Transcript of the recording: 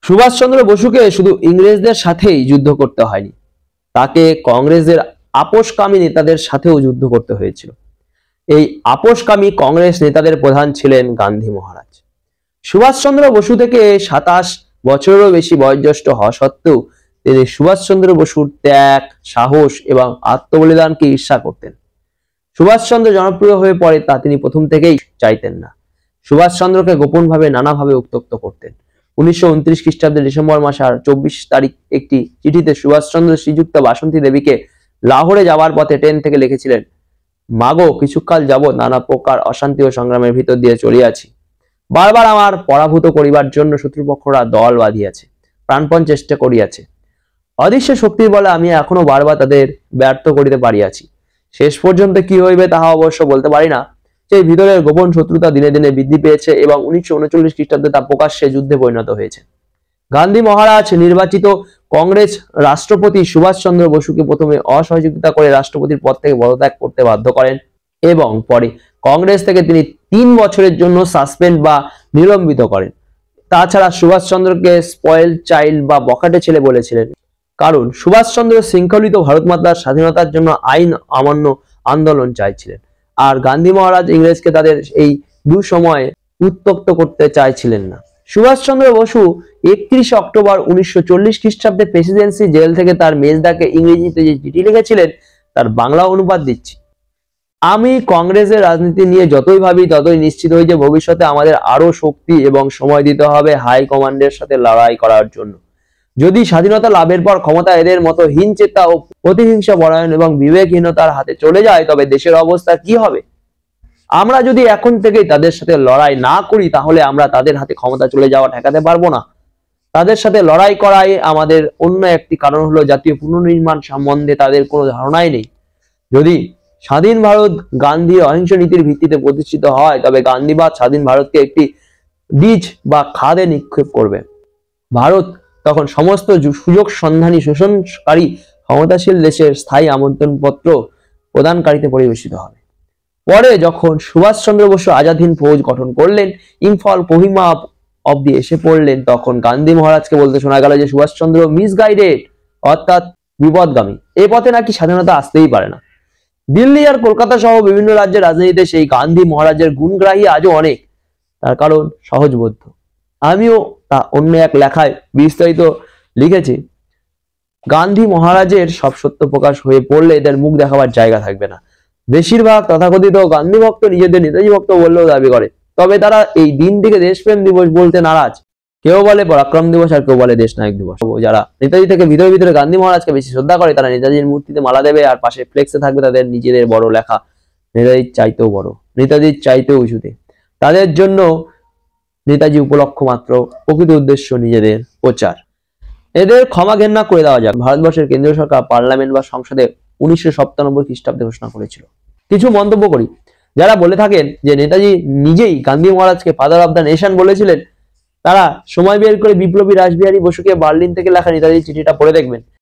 সুভাষচন্দ্র বসুকে শুধু ইংরেজদের সাথেই যুদ্ধ করতে হয়নি, তাকে কংগ্রেসের আপোষকামী নেতাদের সাথেও যুদ্ধ করতে হয়েছিল। এই আপোষকামী কংগ্রেস নেতাদের প্রধান ছিলেন গান্ধী মহারাজ। সুভাষচন্দ্র বসু থেকে 27 বছরেরও বেশি বয়োজ্যেষ্ঠ হওয়া সত্ত্বেও তিনি সুভাষচন্দ্র বসুর ত্যাগ, সাহস এবং আত্মবলিদানকে ঈর্ষা করতেন। সুভাষচন্দ্র জনপ্রিয় হয়ে পড়ে তা তিনি প্রথম থেকেই চাইতেন না। সুভাষচন্দ্রকে গোপনভাবে নানাভাবে উত্ত্যক্ত করতেন। 1929 খ্রিস্টাব্দের ডিসেম্বর মাসের 24 তারিখ একটি চিঠিতে সুভাষচন্দ্র শ্রীযুক্ত বাসন্তী দেবীকে লাহোরে যাওয়ার পথে ট্রেন থেকে লিখেছিলেন, মাগো, কিছুকাল যাবৎ নানা প্রকার অশান্তি ও সংগ্রামের ভিতর দিয়ে চলিয়াছি। বারবার আমার পরাভূত করিবার জন্য শত্রুপক্ষরা দল বাঁধিয়াছে, প্রাণপণ চেষ্টা করিয়াছে। অদৃশ্য শক্তির বলে আমি এখনো বারবার তাদের ব্যর্থ করিতে পারিয়াছি। শেষ পর্যন্ত কি হইবে তাহা অবশ্য বলতে পারি না। সেই ভিতরের গোপন শত্রুতা দিনে দিনে বৃদ্ধি পেয়েছে এবং 1939 খ্রিস্টাব্দে তা প্রকাশ্যে যুদ্ধে পরিণত হয়েছে। গান্ধী মহারাজ নির্বাচিত কংগ্রেস রাষ্ট্রপতি সুভাষচন্দ্র বসুকে প্রথমে অসহযোগিতা করে রাষ্ট্রপতির পদ থেকে পদত্যাগ করতে বাধ্য করেন এবং পরে কংগ্রেস থেকে তিনি 3 বছরের জন্য সাসপেন্ড বা নিলম্বিত করেন। তাছাড়া সুভাষচন্দ্রকে স্পয়েল চাইল্ড বা বখাটে ছেলে বলেছিলেন, কারণ সুভাষচন্দ্র শৃঙ্খলিত ভারত মাতার স্বাধীনতার জন্য আইন অমান্য আন্দোলন চাইছিলেন, আর গান্ধী মহারাজ ইংরেজকে তাদের এই দুঃসময়ে উত্ত্যক্ত করতে চাইছিলেন না। সুভাষচন্দ্র বসু 31 অক্টোবর 1940 খ্রিস্টাব্দে প্রেসিডেন্সি জেল থেকে তার মেজদাকে ইংরেজিতে যে চিঠি লিখেছিলেন তার বাংলা অনুবাদ দিচ্ছি। আমি কংগ্রেসের রাজনীতি নিয়ে যতই ভাবি ততই নিশ্চিত হই যে ভবিষ্যতে আমাদের আরো শক্তি এবং সময় দিতে হবে হাই কমান্ডের সাথে লড়াই করার জন্য। যদি স্বাধীনতা লাভের পর ক্ষমতা এদের মতো হীনচেতা ও প্রতিহিংসা পরায়ণ এবং বিবেকহীনতার হাতে চলে যায় তবে দেশের অবস্থা কি হবে? আমরা যদি এখন থেকেই তাদের সাথে লড়াই না করি তাহলে আমরা তাদের হাতে ক্ষমতা চলে যাওয়া ঠেকাতে পারবো না। তাদের সাথে লড়াই করাই আমাদের অন্য একটি কারণ হলো জাতীয় পুনর্নির্মাণ সম্বন্ধে তাদের কোনো ধারণাই নেই। যদি স্বাধীন ভারত গান্ধীর অহিংস নীতির ভিত্তিতে প্রতিষ্ঠিত হয় তবে গান্ধীবাদ স্বাধীন ভারতকে একটি বীজ বা খাদে নিক্ষেপ করবে। ভারত তখন সমস্ত সুযোগ সন্ধানী শোষণকারী ক্ষমতাশীল দেশের স্থায়ী আমন্ত্রণপত্র প্রদানকারীতে পরিবেশিত হবে। পরে যখন সুভাষচন্দ্র বসু আজাদ হিন্দ ফৌজ গঠন করলেন, ইম্ফল কোহিমা অব্দি এসে পড়লেন, তখন গান্ধী মহারাজকে বলতে শোনা গেল যে সুভাষচন্দ্র মিসগাইডেড, অর্থাৎ বিপদগামী। এই পথে নাকি স্বাধীনতা আসতেই পারে না। দিল্লি আর কলকাতা সহ বিভিন্ন রাজ্যের রাজনীতিতে সেই গান্ধী মহারাজের গুণগ্রাহী আজও অনেক। তার কারণ সহজবোধ্য। আমিও তা অন্য এক লেখায় বিস্তারিত লিখেছি। গান্ধী মহারাজের সব সত্য প্রকাশ হয়ে পড়লে এদের মুখ দেখাবার জায়গা থাকবে না। বেশিরভাগ তথাকথিত গান্ধী ভক্ত নিজেদের নেতাজি ভক্ত বললেও দাবি করে, তবে তারা এই দিনটিকে দেশপ্রেম দিবস বলতে নারাজ। কেউ বলে পরাক্রম দিবস আর কেউ বলে দেশ নায়ক দিবস। যারা নেতাজি থেকে ভিতরে ভিতরে গান্ধী মহারাজকে বেশি শ্রদ্ধা করে তারা নেতাজির মূর্তিতে মালা দেবে আর পাশে ফ্লেক্সে থাকবে তাদের নিজেদের বড় লেখা, নেতাজির চাইতেও বড়, নেতাজির চাইতেও উঁচুতে। তাদের জন্য নেতাজি উপলক্ষ মাত্র, প্রকৃত উদ্দেশ্য নিজেদের প্রচার। এদের ক্ষমা ঘেন্না করে দেওয়া যাক। ভারতবর্ষের কেন্দ্রীয় সরকার পার্লামেন্ট বা সংসদে 1997 খ্রিস্টাব্দে ঘোষণা করেছিল। কিছু মন্তব্য করি। যারা বলে থাকেন যে নেতাজি নিজেই গান্ধী মহারাজকে ফাদার অব দ্য নেশন বলেছিলেন, তারা সময় বের করে বিপ্লবী রাসবিহারী বসুকে বার্লিন থেকে লেখা নেতাজির চিঠিটা পড়ে দেখবেন।